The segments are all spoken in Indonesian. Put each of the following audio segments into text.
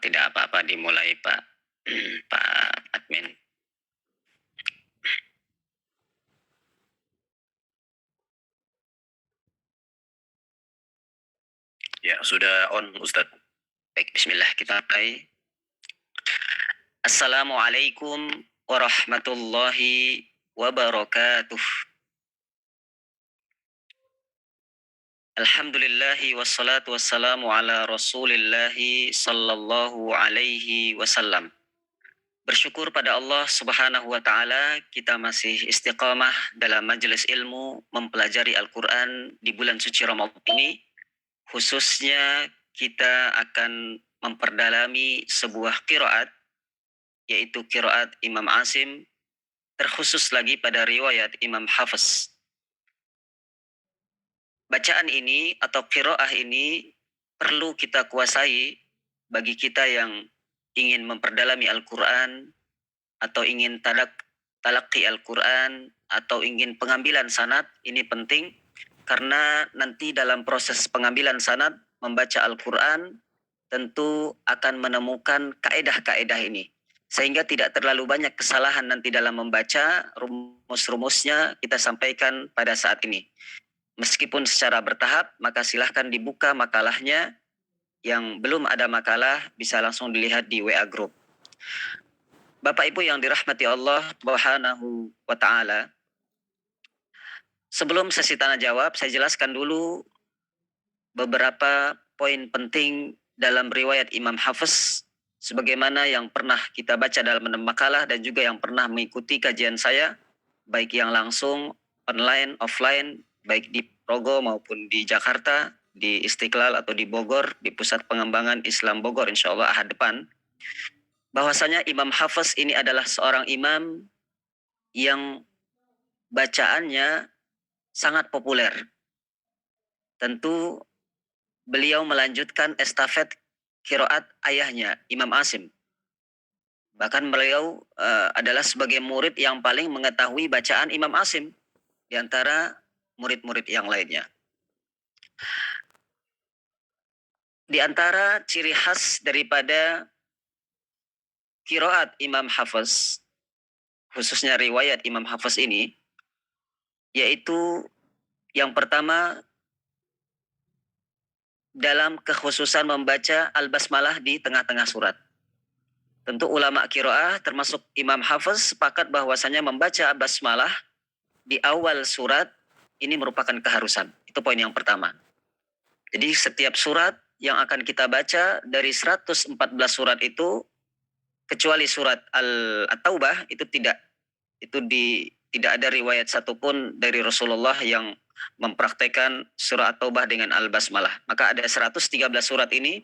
tidak apa-apa dimulai Pak Pak Admin. Ya, sudah on Ustadz. Baik, bismillah kita mulai. Assalamualaikum warahmatullahi wabarakatuh. Alhamdulillahi wassalatu wassalamu ala rasulillahi sallallahu alaihi wasallam. Bersyukur pada Allah subhanahu wa ta'ala kita masih istiqamah dalam majelis ilmu mempelajari Al-Quran di bulan suci Ramadan ini. Khususnya kita akan memperdalami sebuah qiraat, yaitu qiraat Imam Asim, terkhusus lagi pada riwayat Imam Hafiz. Bacaan ini atau qiraah ini perlu kita kuasai bagi kita yang ingin memperdalami Al-Quran, atau ingin talaqi Al-Quran, atau ingin pengambilan sanad. Ini penting karena nanti dalam proses pengambilan sanad membaca Al-Quran tentu akan menemukan kaedah-kaedah ini, sehingga tidak terlalu banyak kesalahan nanti dalam membaca. Rumus-rumusnya kita sampaikan pada saat ini. Meskipun secara bertahap, maka silahkan dibuka makalahnya. Yang belum ada makalah bisa langsung dilihat di WA Group. Bapak Ibu yang dirahmati Allah Subhanahu wa ta'ala, sebelum sesi tanya jawab, saya jelaskan dulu beberapa poin penting dalam riwayat Imam Hafiz, sebagaimana yang pernah kita baca dalam makalah dan juga yang pernah mengikuti kajian saya, baik yang langsung, online, offline, baik di Progo maupun di Jakarta, di Istiqlal atau di Bogor, di Pusat Pengembangan Islam Bogor, insya Allah ahad depan, bahwasanya Imam Hafiz ini adalah seorang imam yang bacaannya sangat populer. Tentu beliau melanjutkan estafet qiraat ayahnya, Imam Asim. Bahkan beliau adalah sebagai murid yang paling mengetahui bacaan Imam Asim di antara murid-murid yang lainnya. Di antara ciri khas daripada qiraat Imam Hafiz, khususnya riwayat Imam Hafiz ini, yaitu yang pertama, dalam kekhususan membaca Al-Basmalah di tengah-tengah surat. Tentu ulama qiraah termasuk Imam Hafiz sepakat bahwasanya membaca Al-Basmalah di awal surat ini merupakan keharusan. Itu poin yang pertama. Jadi setiap surat yang akan kita baca dari 114 surat itu, kecuali surat At-Taubah, itu tidak ada riwayat satupun dari Rasulullah yang mempraktekkan surah At-Taubah dengan Al-Basmalah. Maka ada 113 surat ini.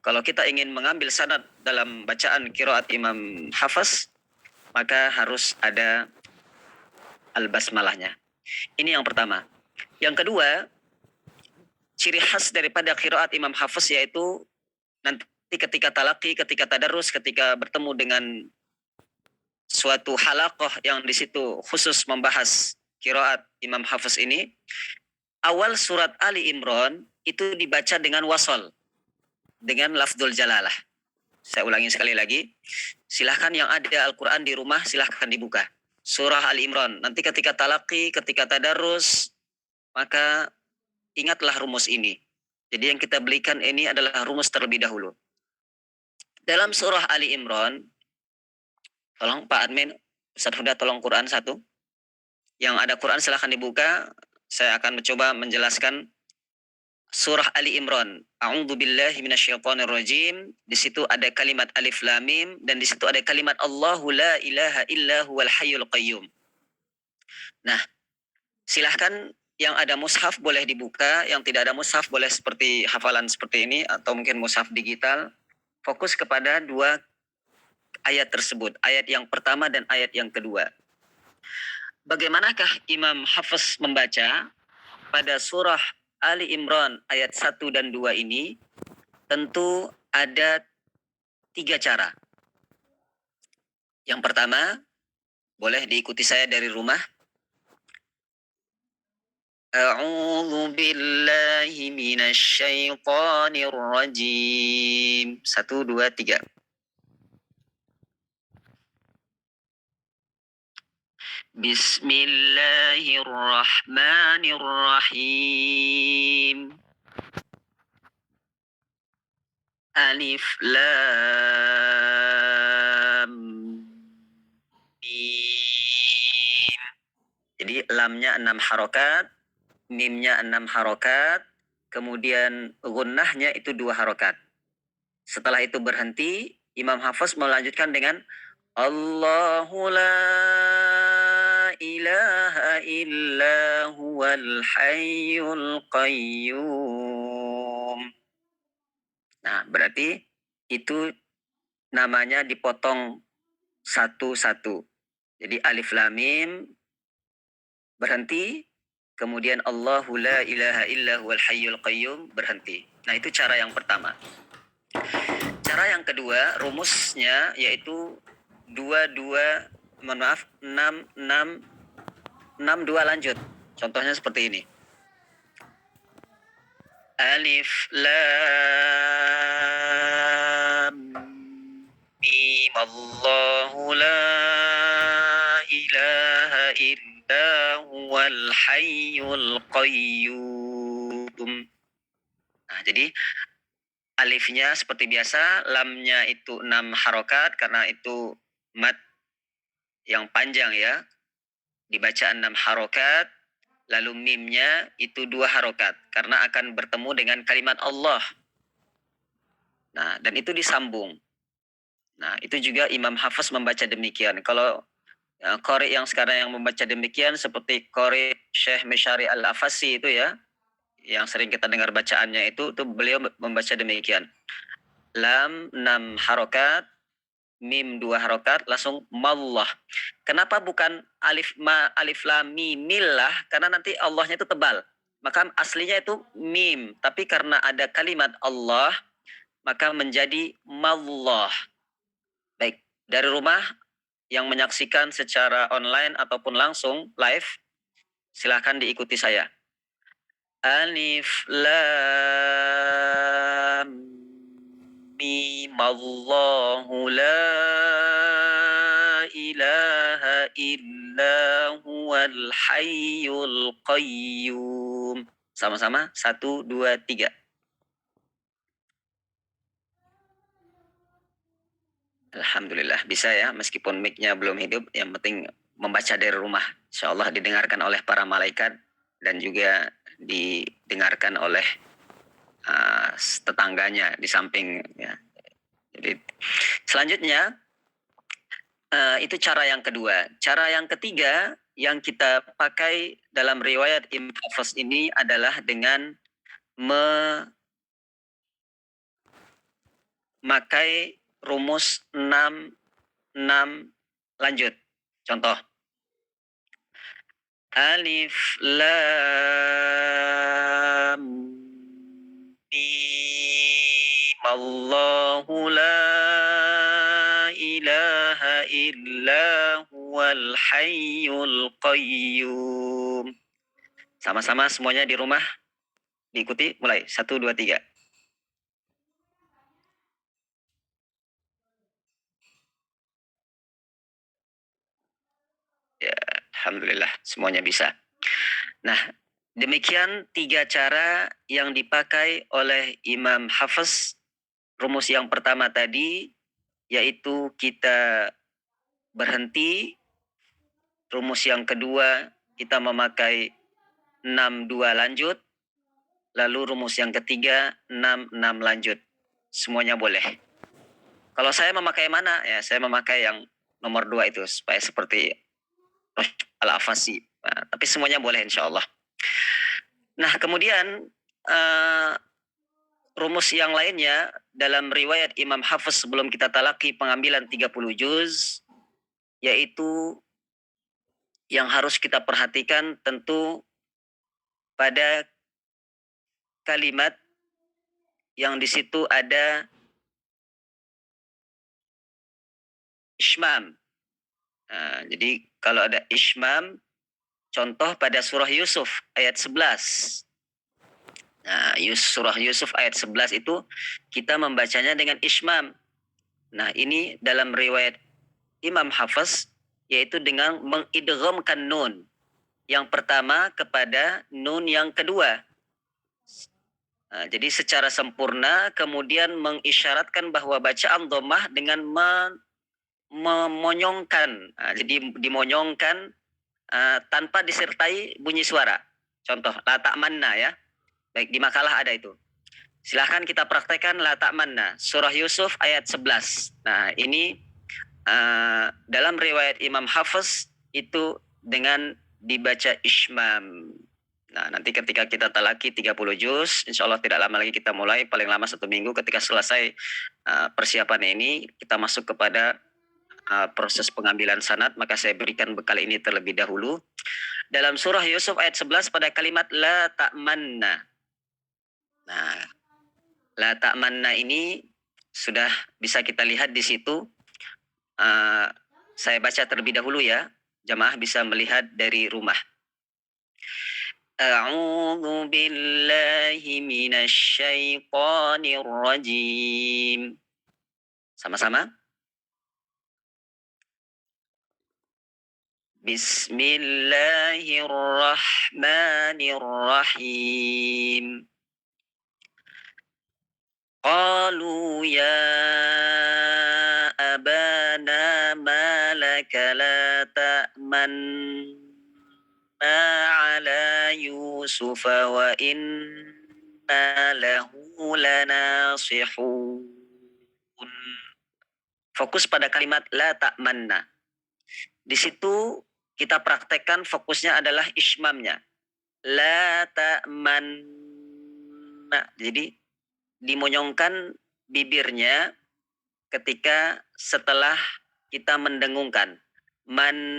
Kalau kita ingin mengambil sanad dalam bacaan qiraat Imam Hafiz, maka harus ada Al-Basmalahnya. Ini yang pertama. Yang kedua, ciri khas daripada qiraat Imam Hafiz yaitu nanti ketika talaqi, ketika tadarus, ketika bertemu dengan suatu halaqah yang di situ khusus membahas qiraat Imam Hafiz ini, awal surat Ali Imran itu dibaca dengan wasol, dengan lafdzul jalalah. Saya ulangi sekali lagi. Silahkan yang ada Al-Quran di rumah, silahkan dibuka. Surah Ali Imran. Nanti ketika talaqi, ketika tadarus, maka ingatlah rumus ini. Jadi yang kita belikan ini adalah rumus terlebih dahulu. Dalam surah Ali Imran, tolong Pak Admin, Ustaz Huda tolong Quran satu. Yang ada Quran silahkan dibuka. Saya akan mencoba menjelaskan surah Ali Imran. A'udzu billahi minasyaitonir rajim. Di situ ada kalimat alif lam mim dan di situ ada kalimat Allahu la ilaha illa huwal hayyul qayyum. Nah, silahkan yang ada mushaf boleh dibuka, yang tidak ada mushaf boleh seperti hafalan seperti ini atau mungkin mushaf digital. Fokus kepada dua ayat tersebut, ayat yang pertama dan ayat yang kedua. Bagaimanakah Imam Hafiz membaca pada surah Ali Imran ayat 1 dan 2 ini? Tentu ada 3 cara. Yang pertama, boleh diikuti saya dari rumah. A'udzu billahi minasy syaithanir rajim. 1 2 3. Bismillahirrahmanirrahim. Alif lam mim. Jadi lamnya 6 harokat, mimnya 6 harokat, kemudian gunnahnya itu 2 harokat. Setelah itu berhenti, Imam Hafiz melanjutkan dengan Allahu la ilaha illa huwal hayyul qayyum. Nah, berarti itu namanya dipotong satu-satu. Jadi alif lam mim berhenti, kemudian Allahu la ilaha illa huwal hayyul qayyum berhenti. Nah, itu cara yang pertama. Cara yang kedua, rumusnya yaitu 22, mohon maaf, 6 6 6 2 lanjut. Contohnya seperti ini. Alif lam mim Allahu la ilaha illa huwal hayyul qayyum. Nah, jadi alifnya seperti biasa, lamnya itu 6 harokat karena itu mat yang panjang ya. Dibaca 6 harokat, lalu mimnya itu 2 harokat karena akan bertemu dengan kalimat Allah. Nah, dan itu disambung. Nah, itu juga Imam Hafiz membaca demikian. Kalau qari yang sekarang yang membaca demikian seperti qari Syekh Mishari Al-Afasi itu ya, yang sering kita dengar bacaannya itu beliau membaca demikian. Lam 6 harokat, mim 2 harokat, langsung mallah. Kenapa bukan alif lam mimillah? Karena nanti Allahnya itu tebal. Maka aslinya itu mim, tapi karena ada kalimat Allah, maka menjadi mallah. Baik, dari rumah yang menyaksikan secara online ataupun langsung live, silakan diikuti saya. Alif lam mim Allahu la ilaha illa huwal hayyul qayyum. Sama-sama, 1 2 3. Alhamdulillah bisa ya, meskipun mic-nya belum hidup, yang penting membaca dari rumah. Insyaallah didengarkan oleh para malaikat dan juga didengarkan oleh tetangganya di samping ya. Jadi selanjutnya itu cara yang kedua. Cara yang ketiga yang kita pakai dalam riwayat Imam Hafiz ini adalah dengan memakai rumus 6 6 lanjut. Contoh. Alif lam mim Allahu la ilaha illa huwal hayyul qayyum. Sama-sama semuanya di rumah diikuti, mulai 1 2 3. Ya, alhamdulillah semuanya bisa. Nah, demikian 3 cara yang dipakai oleh Imam Hafiz. Rumus yang pertama tadi yaitu kita berhenti. Rumus yang kedua kita memakai 6 2 lanjut. Lalu rumus yang ketiga 6 6 lanjut. Semuanya boleh. Kalau saya memakai mana? Ya, saya memakai yang nomor 2 itu supaya seperti Al-Afasi. Nah, tapi semuanya boleh insyaallah. Nah, kemudian rumus yang lainnya dalam riwayat Imam Hafiz sebelum kita talaki pengambilan 30 juz, yaitu yang harus kita perhatikan tentu pada kalimat yang di situ ada ismam. Nah, jadi kalau ada ismam Contoh pada surah Yusuf ayat 11. Nah, surah Yusuf ayat 11 itu kita membacanya dengan ismam. Nah, ini dalam riwayat Imam Hafiz yaitu dengan mengidghamkan nun yang pertama kepada nun yang kedua. Nah, jadi secara sempurna kemudian mengisyaratkan bahwa bacaan dhammah dengan memonyongkan. Nah, jadi dimonyongkan tanpa disertai bunyi suara. Contoh, la ta'manna ya. Baik, di makalah ada itu. Silahkan kita praktekkan la ta'manna. Surah Yusuf ayat 11. Nah, ini dalam riwayat Imam Hafiz itu dengan dibaca ismam. Nah, nanti ketika kita talaki 30 juz, insya Allah tidak lama lagi kita mulai, paling lama 1 minggu. Ketika selesai persiapan ini, kita masuk kepada proses pengambilan sanad, maka saya berikan bekal ini terlebih dahulu. Dalam surah Yusuf ayat 11 pada kalimat la ta'manna. Nah, la ta'manna ini sudah bisa kita lihat di situ. Saya baca terlebih dahulu ya, jamaah bisa melihat dari rumah. A'udzu billahi minasy syaithanir rajim. Sama-sama. Bismillahirrahmanirrahim. Qalu ya abana ma laka la ta'manna ala Yusuf wa inna lahu lanasihun. Fokus pada kalimat la ta'manna. Di situ kita praktekkan fokusnya adalah ismamnya. La ta'manna. Jadi dimonyongkan bibirnya ketika setelah kita mendengungkan. Manna.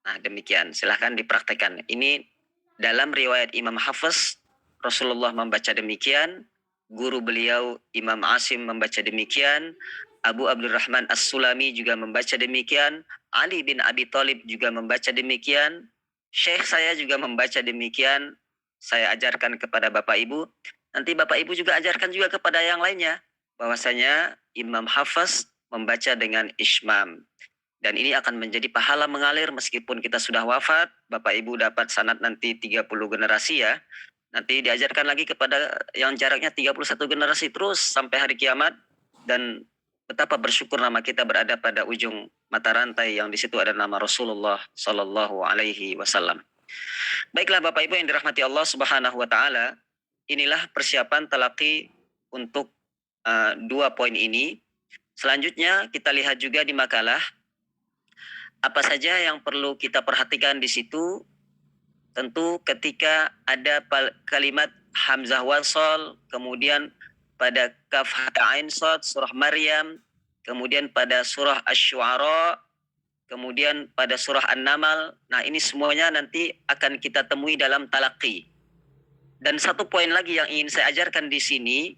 Nah, demikian. Silahkan dipraktekkan. Ini dalam riwayat Imam Hafiz, Rasulullah membaca demikian. Guru beliau Imam Asim membaca demikian. Abu Abdurrahman As-Sulami juga membaca demikian. Ali bin Abi Thalib juga membaca demikian. Syekh saya juga membaca demikian. Saya ajarkan kepada Bapak Ibu. Nanti Bapak Ibu juga ajarkan juga kepada yang lainnya. Bahwasanya Imam Hafiz membaca dengan ismam. Dan ini akan menjadi pahala mengalir meskipun kita sudah wafat. Bapak Ibu dapat sanad nanti 30 generasi ya. Nanti diajarkan lagi kepada yang jaraknya 31 generasi terus sampai hari kiamat. Dan betapa bersyukur nama kita berada pada ujung mata rantai yang di situ ada nama Rasulullah Sallallahu Alaihi Wasallam. Baiklah Bapak Ibu yang dirahmati Allah Subhanahu Wa Taala, inilah persiapan talaki untuk 2 poin ini. Selanjutnya kita lihat juga di makalah apa saja yang perlu kita perhatikan di situ. Tentu ketika ada kalimat hamzah wasal, kemudian pada kaf ha ain shad surah Maryam, kemudian pada surah Asy-Syu'ara, kemudian pada surah An-Naml. Nah, ini semuanya nanti akan kita temui dalam talaqi. Dan satu poin lagi yang ingin saya ajarkan di sini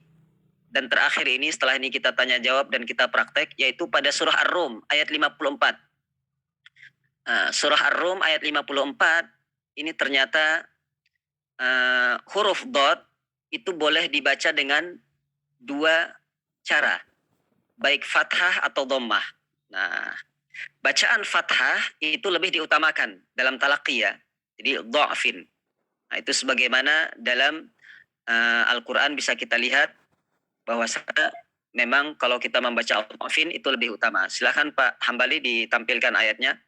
dan terakhir ini setelah ini kita tanya jawab dan kita praktek, yaitu pada surah Ar-Rum ayat 54. Surah Ar-Rum ayat 54 ini ternyata huruf dot itu boleh dibaca dengan 2 cara, baik fathah atau dhammah. Nah, bacaan fathah itu lebih diutamakan dalam talaqi ya. Jadi dha'fin. Nah, itu sebagaimana dalam Al-Qur'an bisa kita lihat bahwasanya memang kalau kita membaca dha'fin itu lebih utama. Silakan Pak Hambali ditampilkan ayatnya.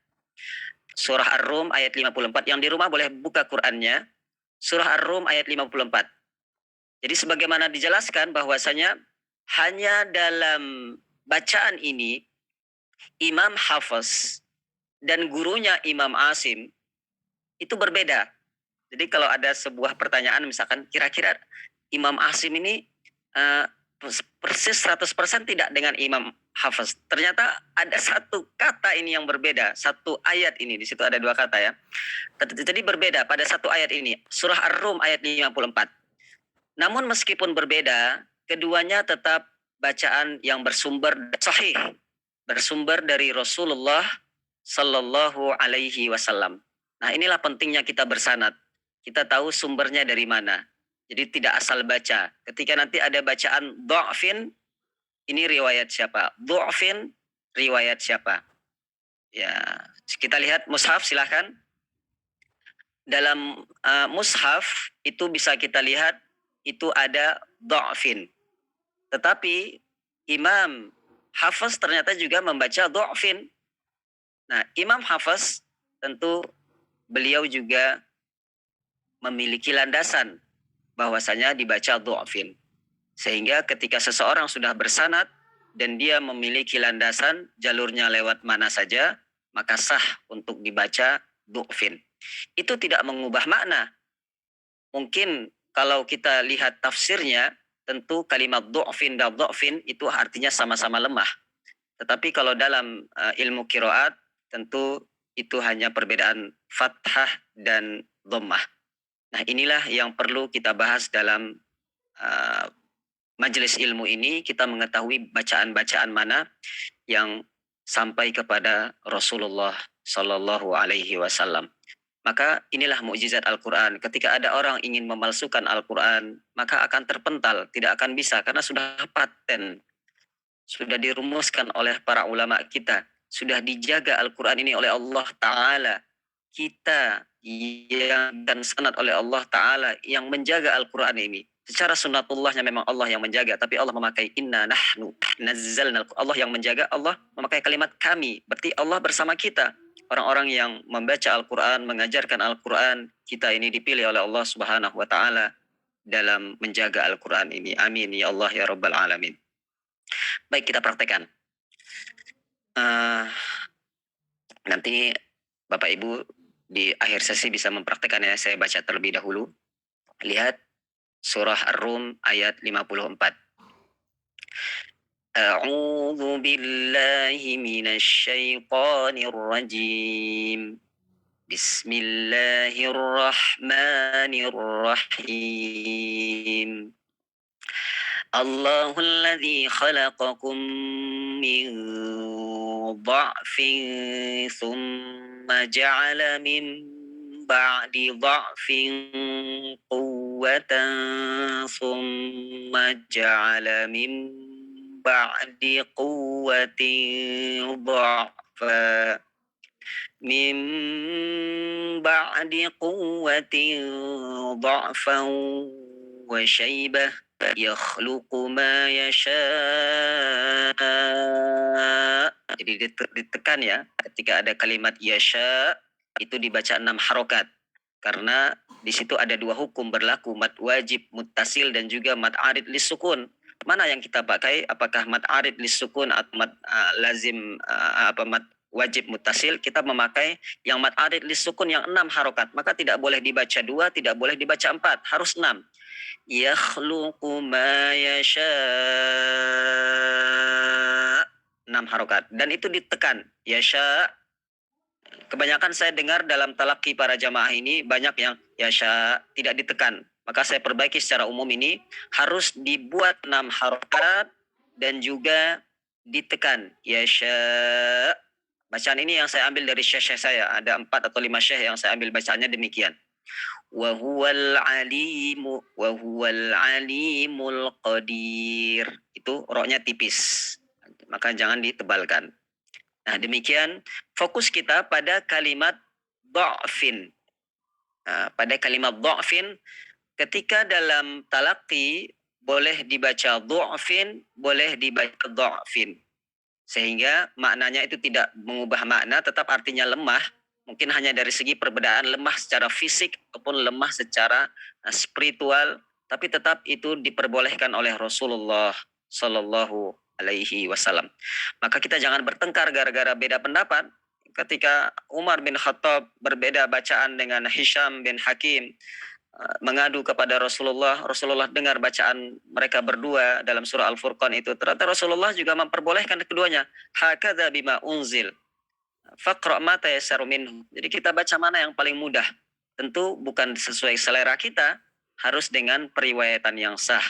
Surah Ar-Rum ayat 54. Yang di rumah boleh buka Qur'annya. Surah Ar-Rum ayat 54. Jadi sebagaimana dijelaskan bahwasanya hanya dalam bacaan ini Imam Hafiz dan gurunya Imam Asim itu berbeda. Jadi kalau ada sebuah pertanyaan misalkan kira-kira Imam Asim ini persis 100% tidak dengan Imam Hafiz. Ternyata ada satu kata ini yang berbeda, satu ayat ini, di situ ada 2 kata ya. Jadi berbeda pada satu ayat ini, surah Ar-Rum ayat 54. Namun meskipun berbeda, keduanya tetap bacaan yang bersumber sahih, bersumber dari Rasulullah sallallahu alaihi wasallam. Nah, inilah pentingnya kita bersanad. Kita tahu sumbernya dari mana. Jadi tidak asal baca. Ketika nanti ada bacaan dha'fin, ini riwayat siapa? Dha'fin, riwayat siapa? Ya, kita lihat mushaf silahkan. Dalam mushaf itu bisa kita lihat itu ada dha'fin. Tetapi Imam Hafiz ternyata juga membaca dha'fin. Nah, Imam Hafiz tentu beliau juga memiliki landasan bahwasanya dibaca dha'fin. Sehingga ketika seseorang sudah bersanad dan dia memiliki landasan jalurnya lewat mana saja, maka sah untuk dibaca dha'fin. Itu tidak mengubah makna. Mungkin kalau kita lihat tafsirnya, tentu kalimat dha'fin dan dha'fin itu artinya sama-sama lemah. Tetapi kalau dalam ilmu qiraat, tentu itu hanya perbedaan fathah dan dhammah. Nah, inilah yang perlu kita bahas dalam majelis ilmu ini. Kita mengetahui bacaan-bacaan mana yang sampai kepada Rasulullah Sallallahu Alaihi Wasallam. Maka inilah mukjizat Al-Quran. Ketika ada orang ingin memalsukan Al-Quran, maka akan terpental, tidak akan bisa karena sudah paten, sudah dirumuskan oleh para ulama kita, sudah dijaga Al-Quran ini oleh Allah Ta'ala. Kita yang dan sanad oleh Allah Ta'ala yang menjaga Al-Quran ini. Secara sunnatullahnya memang Allah yang menjaga, tapi Allah memakai inna nahnu nazzalna, Allah yang menjaga, Allah memakai kalimat kami, berarti Allah bersama kita. Orang-orang yang membaca Al-Quran, mengajarkan Al-Quran, kita ini dipilih oleh Allah Subhanahu wa Ta'ala dalam menjaga Al-Quran ini. Amin ya Allah ya Rabbal Alamin. Baik, kita praktekkan. Nanti Bapak Ibu di akhir sesi bisa mempraktekannya. Saya baca terlebih dahulu. Lihat surah Ar-Rum ayat 54. A'udzu billahi minasy syaithanir rajim. Bismillahirrahmanirrahim. Allahul ladzi khalaqakum min dha'fin thumma ja'ala min ba'di dha'fin quwwatan thumma ja'ala min ba'di quwwatin dha'fa min ba'di quwwatin dha'fan wa syaibah yakhluqu ma yasha. Jadi ditekan ya, ketika ada kalimat yasha itu dibaca 6 harokat. Karena di situ ada 2 hukum berlaku, mad wajib muttasil dan juga mad arid lisukun. Mana yang kita pakai? Apakah mad arid lisukun atau mad lazim mad wajib muttasil? Kita memakai yang mad arid lisukun yang 6 harokat. Maka tidak boleh dibaca 2, tidak boleh dibaca 4, harus 6. Yakhluqu ma yasha, 6 harokat. Dan itu ditekan, yasha. Kebanyakan saya dengar dalam talaki para jamaah ini banyak yang yasha tidak ditekan. Maka saya perbaiki secara umum ini harus dibuat 6 harokat dan juga ditekan, yasha. Bacaan ini yang saya ambil dari syekh saya. Ada 4 atau 5 syekh yang saya ambil bacaannya demikian. Wa huwal alimul qadir. Itu roknya tipis, maka jangan ditebalkan. Nah, demikian fokus kita pada kalimat dha'fin. Pada kalimat dha'fin, ketika dalam talaqi boleh dibaca dha'fin, boleh dibaca dha'fin. Sehingga maknanya itu tidak mengubah makna, tetap artinya lemah. Mungkin hanya dari segi perbedaan lemah secara fisik ataupun lemah secara spiritual, tapi tetap itu diperbolehkan oleh Rasulullah Sallallahu Alaihi Wasallam. Maka kita jangan bertengkar gara-gara beda pendapat. Ketika Umar bin Khattab berbeda bacaan dengan Hisham bin Hakim, mengadu kepada Rasulullah, Rasulullah dengar bacaan mereka berdua dalam surah Al-Furqan itu. Ternyata Rasulullah juga memperbolehkan keduanya. Hakadza bima unzil faqra ma tayassaru minhu. Jadi kita baca mana yang paling mudah. Tentu bukan sesuai selera kita, harus dengan periwayatan yang sah.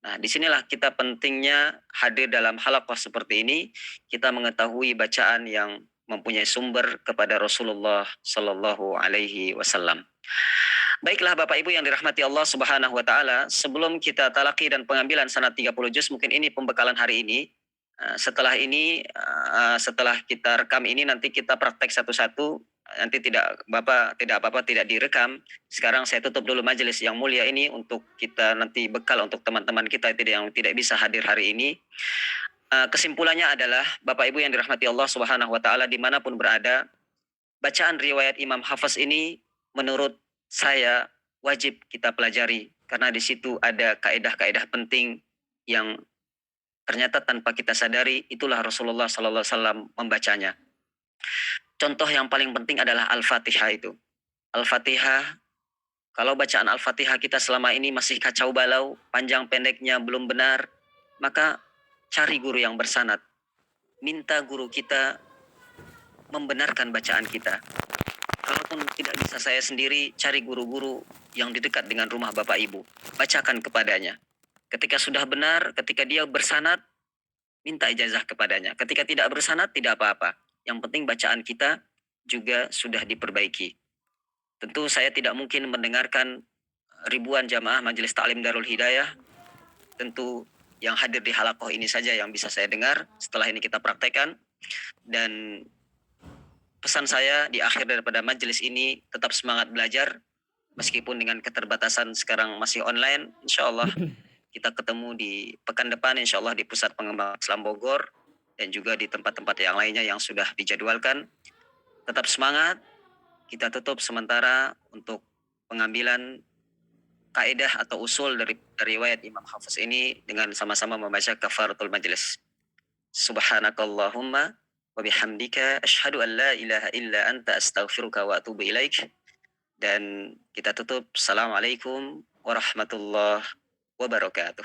Nah, disinilah kita pentingnya hadir dalam halaqah seperti ini. Kita mengetahui bacaan yang mempunyai sumber kepada Rasulullah Sallallahu Alaihi Wasallam. Baiklah Bapak Ibu yang dirahmati Allah Subhanahu wa taala, sebelum kita talaki dan pengambilan sanad 30 juz, mungkin ini pembekalan hari ini. Setelah ini setelah kita rekam ini nanti kita praktek satu-satu. Nanti tidak Bapak tidak apa-apa tidak direkam. Sekarang saya tutup dulu majelis yang mulia ini untuk kita nanti bekal untuk teman-teman kita yang tidak bisa hadir hari ini. Kesimpulannya adalah Bapak Ibu yang dirahmati Allah Subhanahu wa taala dimanapun berada, bacaan riwayat Imam Hafiz ini menurut saya wajib kita pelajari karena di situ ada kaidah-kaidah penting yang ternyata tanpa kita sadari itulah Rasulullah Sallallahu Alaihi Wasallam membacanya. Contoh yang paling penting adalah Al-Fatihah itu. Al-Fatihah, kalau bacaan Al-Fatihah kita selama ini masih kacau balau, panjang pendeknya belum benar, maka cari guru yang bersanad. Minta guru kita membenarkan bacaan kita. Kalaupun tidak bisa saya sendiri, cari guru-guru yang di dekat dengan rumah Bapak Ibu. Bacakan kepadanya. Ketika sudah benar, ketika dia bersanad, minta ijazah kepadanya. Ketika tidak bersanad, tidak apa-apa. Yang penting bacaan kita juga sudah diperbaiki. Tentu saya tidak mungkin mendengarkan ribuan jamaah Majelis Ta'lim Darul Hidayah. Tentu yang hadir di halakoh ini saja yang bisa saya dengar. Setelah ini kita praktekkan. Dan pesan saya di akhir daripada majelis ini, tetap semangat belajar. Meskipun dengan keterbatasan sekarang masih online, insya Allah kita ketemu di pekan depan, insya Allah di Pusat Pengembangan Islam Bogor. Dan juga di tempat-tempat yang lainnya yang sudah dijadwalkan. Tetap semangat, kita tutup sementara untuk pengambilan kaidah atau usul dari riwayat Imam Hafiz ini dengan sama-sama membaca kafaratul majlis. Subhanakallahumma wa bihamdika asyhadu an la ilaha illa anta astaghfiruka wa atubu ilaik. Dan kita tutup. Assalamualaikum warahmatullahi wabarakatuh.